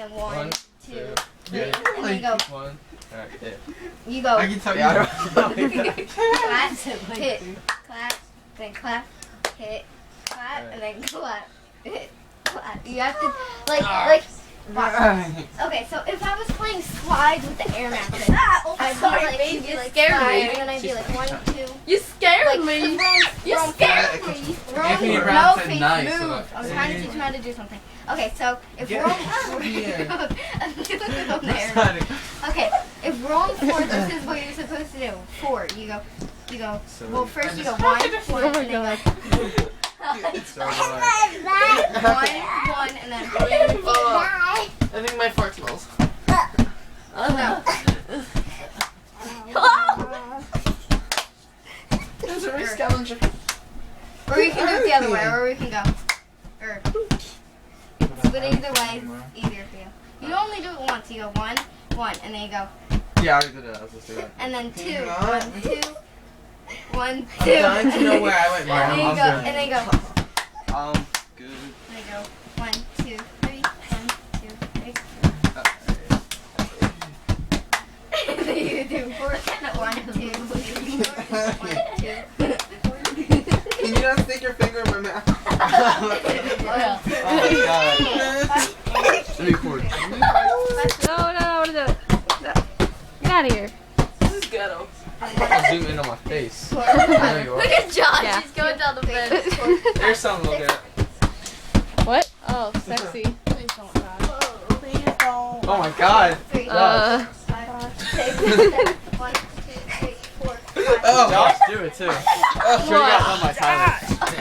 then one, One, two, two, three, three. and then you go. One. Alright, yeah. You go. I can tell you. Clap, hit, clap, then clap, hit, clap, and then clap, hit, clap. You have to like. Okay, so if I was playing slide with the air mattress, I'd be like, baby, you'd be you like scared slide, me. and then I'd be like 1, 2. You scared Like me. You scared me. Anthony No, Brown said face, nice, move. so that- I'm trying to teach him how to do something. Okay, so if Get we're out on of here. there. Okay, if we're on 4, this is what you're supposed to do. 4, you go. Well, first you go 1, and then you go. So 1, and then 3, 4. I think my fart smells. No. There's a scavenger. Or you can do it the other way, or we can go. But either way, it's easier for you. You only do it once. You go 1, 1, and then you go. Yeah, I already did it. I was just doing it. And then 2, Hang 1, on. 2, 1, 2. I'm dying to know where I went And then you wrong. go, and then you go. Good. And then go 1, 2, 3, 1, 2, 3. And then you do 4, 1, 2, 3, 4, 1, 2. Can you not stick your finger in my mouth? Oh my god. Let me record. No, no. Get out of here. This is ghetto. I'll zoom in on my face. There you Look are. at Josh. Yeah. He's going down the bed. There's something to look at. What? Oh, sexy. Please don't cry. Please don't. Oh my god. 3, Uh, 5, 6, 7, 1, 2, 3, 4, 5. Oh. Josh, do it too. Sure you got it on my timer.